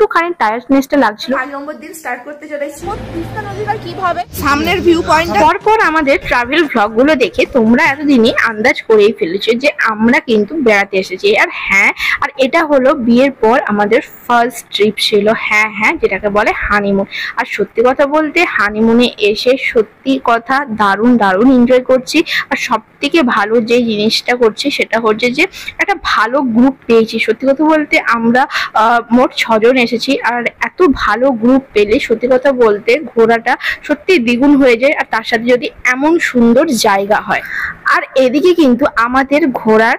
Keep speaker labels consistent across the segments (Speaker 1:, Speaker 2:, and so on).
Speaker 1: একটুখানি টায়ার্ডনেসটা লাগছিল।
Speaker 2: 5 নম্বর দিন স্টার্ট করতে চলেছি। তিস্তা নদীটা কিভাবে সামনের ভিউ পয়েন্ট।
Speaker 1: পরপর আমাদের ট্রাভেল ব্লগগুলো দেখে তোমরা এতদিনই আন্দাজ করেই ফেলেছো যে আমরা কিন্তু বেড়াতে এসেছি। আর হ্যাঁ, আর এটা হলো বিয়ের পর আমাদের ফার্স্ট ট্রিপ ছিল। হ্যাঁ, যেটাকে বলে হানিমুন। আর সত্যি কথা বলতে হানিমুনে এসে সত্যি কথা দারুণ এনজয় করছি। আর সব থেকে ভালো যে জিনিসটা করছি সেটা হচ্ছে যে একটা ভালো গ্রুপ পেয়েছি। সত্যি কথা বলতে আমরা মোট 6 জন এসেছি। আর এত ভালো গ্রুপ পেলে সত্যি কথা বলতে ঘোরাটা সত্যি দ্বিগুণ হয়ে যায়। আর তার সাথে যদি এমন সুন্দর জায়গা হয়। আর এদিকে কিন্তু আমাদের ঘোরার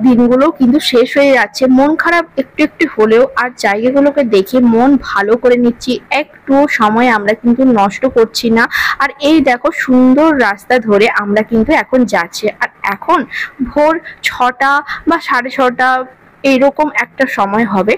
Speaker 1: দিনগুলো কিন্তু শেষ হয়ে যাচ্ছে। মন খারাপ একটু হলেও আর জায়গাগুলোকে দেখে মন ভালো করে নিচ্ছি। একটু সময় আমরা কিন্তু নষ্ট করছি না। আর এই দেখো সুন্দর রাস্তা ধরে আমরা কিন্তু এখন যাচ্ছি। আর এখন ভোর 6টা বা 6:30 এইরকম একটা সময় হবে।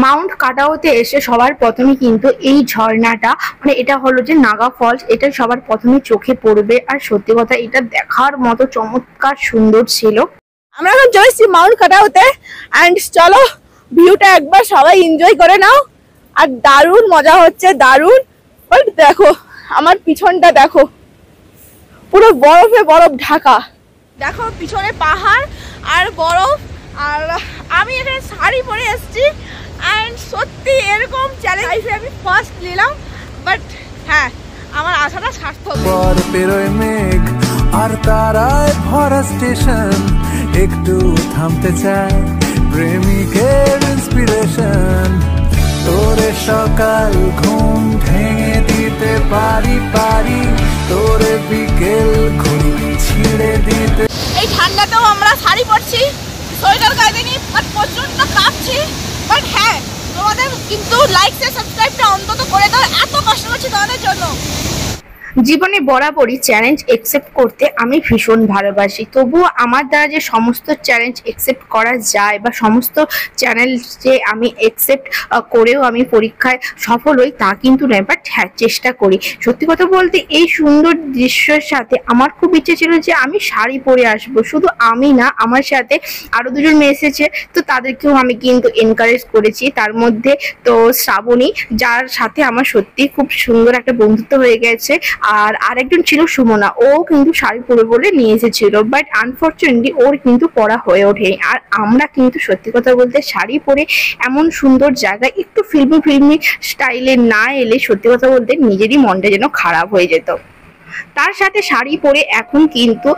Speaker 1: মাউন্ট কাটাওতে এসে সবার প্রথমে কিন্তু এই ঝর্ণাটা মানে এটা হলো যে নাগা ফলস, এটা সবার প্রথমে চোখে পড়বে। আর সত্যি কথা এটা দেখার মতো চমৎকার সুন্দর ছিল।
Speaker 2: আমরা এখন চলেছি মাউন্ট কাটাওতে। এন্ড চলো ভিউটা একবার সবাই এনজয় করে নাও। আর দারুণ মজা হচ্ছে, দারুণ। বাট দেখো আমার পিছনটা দেখো, পুরো বরফে বরফ ঢাকা। দেখো পিছনে পাহাড় আর বরফ। আর আমি এখানে শাড়ি পরে এসেছি। এন্ড সত্যি এরকম চ্যালেঞ্জ আমি ফার্স্ট নিলাম। বাট হ্যাঁ, আমার আশাটা সার্থক।
Speaker 3: মেঘ আর তারায় ভরা স্টেশন, একটু থামতে চায় প্রেমিকের ইন্সপিরেশন। তোরে সকাল ঘুম ভেঙে দিতে পারি, তোরে বিকেল ঘুরি ছিঁড়ে দিতে।
Speaker 2: এই ঠান্ডাতেও আমরা শাড়ি পরছি, সোয়েটার গায়ে দিইনি, বাট প্রচন্ড কাঁপছি। বাট হ্যাঁ, তোমাদের কিন্তু লাইক শেয়ার সাবস্ক্রাইবটা অন্তত করে দাও, এত কষ্ট করছি তোমাদের জন্য।
Speaker 1: জীবনে বরাবরই চ্যালেঞ্জ একসেপ্ট করতে আমি ভীষণ ভালোবাসি। তবুও আমার দ্বারা যে সমস্ত চ্যালেঞ্জ একসেপ্ট করা যায় বা সমস্ত চ্যালেঞ্জ যে আমি একসেপ্ট করেও আমি পরীক্ষায় সফল হই তা কিন্তু নয়। বাট হ্যাঁ, চেষ্টা করি। সত্যি কথা বলতে এই সুন্দর দৃশ্যের সাথে আমার খুব ইচ্ছে ছিল যে আমি শাড়ি পরে আসবো। শুধু আমি না, আমার সাথে আরো 2 জন মেয়ে এসেছে, তো তাদেরকেও আমি কিন্তু এনকারেজ করেছি। তার মধ্যে তো শ্রাবণী, যার সাথে আমার সত্যি খুব সুন্দর একটা বন্ধুত্ব হয়ে গেছে। আর আরেকজন ছিল সুমনা, ও কিন্তু শাড়ি পরে বলে নিয়ে এসেছিল। বাট আনফরচুনেটলি ওর কিন্তু পরা হয়ে ওঠেনি। আর আমরা কিন্তু সত্যি কথা বলতে শাড়ি পরে এমন সুন্দর জায়গায় একটু ফিল্মি স্টাইলে না এলে সত্যি কথা বলতে নিজেরই মনটা যেন খারাপ হয়ে যেত। তার সাথে শাড়ি পরে এখন কিন্তু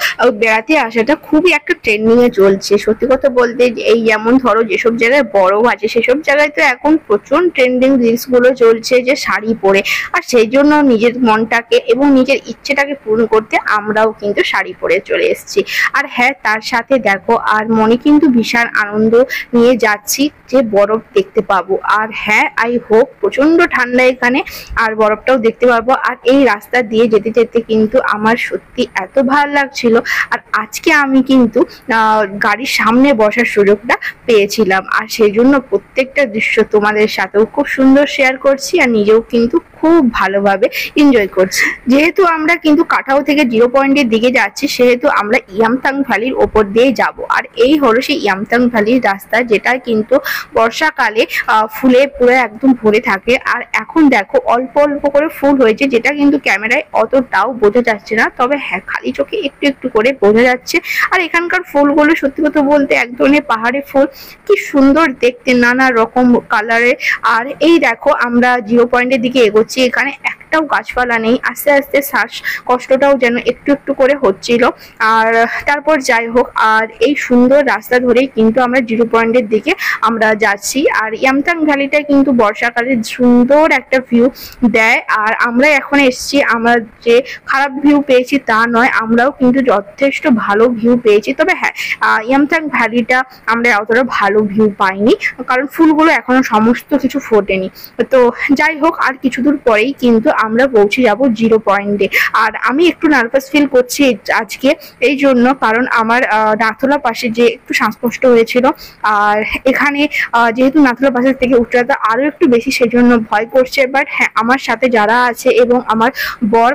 Speaker 1: বেড়াতে আসাটা খুবই একটা ট্রেন্ডিং এ চলছে। সত্যি কথা বলতে এই যেমন ধরো যেসব জায়গায় বরফ আছে সেসব জায়গায় তো এখন প্রচুর ট্রেন্ডিং রিলস গুলো চলছে যে শাড়ি পরে। আর সেই জন্য নিজের মনটাকে এবং নিজের ইচ্ছেটাকে পূরণ করতে আমরাও কিন্তু শাড়ি পরে চলে এসেছি। আর হ্যাঁ, তার সাথে দেখো আর মনে কিন্তু বিশাল আনন্দ নিয়ে যাচ্ছি যে বরফ দেখতে পাবো। আর হ্যাঁ, আই হোপ প্রচন্ড ঠান্ডা এখানে, আর বরফটাও দেখতে পাবো। আর এই রাস্তা দিয়ে যেতে যেতে কিন্তু আমার সত্যি এত ভালো লাগছিল। আর আজকে আমি কিন্তু গাড়ির সামনে বসার সুযোগটা পেয়েছিলাম। আর সেই জন্য প্রত্যেকটা দৃশ্য তোমাদের সাথেও খুব সুন্দর শেয়ার করছি। আর নিজেও কিন্তু খুব ভালোভাবে এনজয় করছি। যেহেতু আমরা কিন্তু কাটাও থেকে 0 পয়েন্টের দিকে যাচ্ছি, সেহেতু আমরা ইয়ামথাং ভ্যালির ওপর দিয়ে যাব। আর এই হলো সেই ইয়ামথাং ভ্যালির রাস্তা, যেটা কিন্তু বর্ষাকালে ফুলে পুরো একদম ভরে থাকে। আর এখন দেখো অল্প করে ফুল হয়েছে, যেটা কিন্তু ক্যামেরায় অতটাও বোঝা যাচ্ছে না। তবে হ্যাঁ, খালি চোখে একটু করে বোঝা যাচ্ছে। আর এখানকার ফুলগুলো সত্যি কথা বলতে এক ধরনের পাহাড়ি ফুল, কি সুন্দর দেখতে, নানা রকম কালারের। আর এই দেখো আমরা 0 পয়েন্টের দিকে এগোচ্ছি। এখানে একটাও গাছপালা নেই। আস্তে আস্তে শ্বাস কষ্টটাও যেন একটু করে হচ্ছিল। আর তারপর যাই হোক, আর এই সুন্দর রাস্তা ধরেই কিন্তু আমরা 0 পয়েন্টের দিকে আমরা যাচ্ছি। আর ইয়ামথাং ভ্যালিটা কিন্তু বর্ষাকালে সুন্দর একটা ভিউ দেয়। আর আমরা এখন এসেছি, আমরা যে খারাপ ভিউ পেয়েছি তা নয়, আমরাও কিন্তু যথেষ্ট ভালো ভিউ পেয়েছি। তবে হ্যাঁ, ইয়ামথাং ভ্যালিটা আমরা অতটা ভালো ভিউ পাইনি, কারণ ফুলগুলো এখনো সমস্ত কিছু ফোটেনি। তো যাই হোক, আর কিছু দূর পরেই কিন্তু আমরা পৌঁছে যাব 0 পয়েন্টে। আর আমি একটু নার্ভাস ফিল করছি আজকে এই জন্য, কারণ আমার নাথুলা পাশে যে একটু শ্বাসকষ্ট হয়েছিল, আর এখানে যেহেতু নাথুলা পাশের থেকে উচ্চতা আরও একটু বেশি, সেই জন্য ভয় করছে। বাট হ্যাঁ, আমার সাথে যারা আছে এবং আমার বর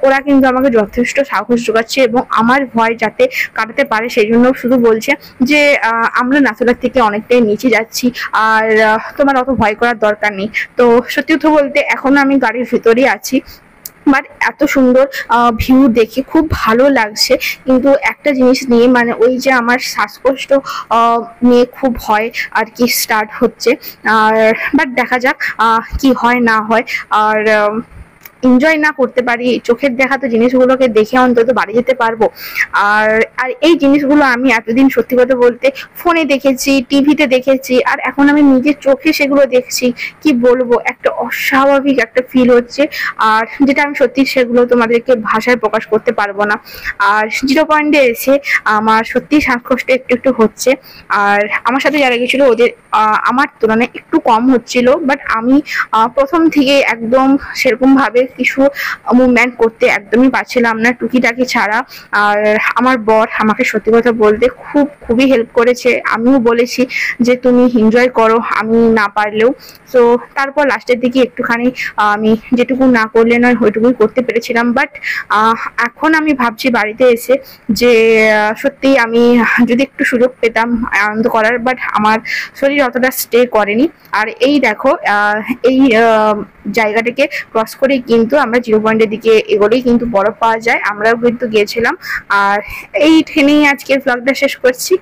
Speaker 1: ওরা কিন্তু আমাকে যথেষ্ট সাহস যোগাচ্ছে এবং আমার ভয় যাতে কাটাতে পারে সেই জন্য শুধু বলছে যে আমরা নাথুলার থেকে অনেকটাই নিচে যাচ্ছি, আর তোমার অত ভয় করার দরকার নেই। তো সত্যি কথা বলতে এখন আমি গাড়ির ভিতরেই আছি, বাট এত সুন্দর ভিউ দেখে খুব ভালো লাগছে। কিন্তু একটা জিনিস নিয়ে, মানে ওই যে আমার শ্বাসকষ্ট নিয়ে খুব ভয় আর কি স্টার্ট হচ্ছে। আর বাট দেখা যাক কি হয় না হয়। আর এনজয় না করতে পারি, চোখের দেখা তো জিনিসগুলোকে দেখে অন্তত বাড়ি যেতে পারবো। আর আর এই জিনিসগুলো আমি এতদিন সত্যি কথা বলতে ফোনে দেখেছি, টিভিতে দেখেছি, আর এখন আমি নিজের চোখে সেগুলো দেখছি। কি বলবো, একটা অস্বাভাবিক একটা ফিল হচ্ছে, আর যেটা আমি সত্যি সেগুলো তোমাদেরকে ভাষায় প্রকাশ করতে পারবো না। আর 0 পয়েন্টে এসে আমার সত্যি শ্বাসকষ্ট একটু একটু হচ্ছে। আর আমার সাথে যারা গেছিলো ওদের আমার তুলনায় একটু কম হচ্ছিল, বাট আমি প্রথম থেকে একদম সেরকম ভাবে কিছু মুভমেন্ট করতে একদমই পারছিলাম না, টুকিটাকি ছাড়া। আর আমার বর আমাকে সত্যি কথা বলতে খুবই হেল্প করেছে। আমিও বলেছি যে তুমি এনজয় করো, আমি না পারলেও। তো তারপর লাস্টের দিকে একটুখানি আমি যেটুকু না করলে নয় ওইটুকুই করতে পেরেছিলাম। বাট এখন আমি ভাবছি বাড়িতে এসে যে সত্যি আমি যদি একটু সুযোগ পেতাম আনন্দ করার, বাট আমার শরীর অতটা স্টে করেনি। আর এই দেখো এই জায়গাটাকে ক্রস করেই কিন্তু আমরা 0 পয়েন্টের দিকে এগোলেই কিন্তু বরফ পাওয়া যায়, আমরাও কিন্তু গিয়েছিলাম। আর এই ট্রেনেই আজকের ব্লগটা শেষ করছি।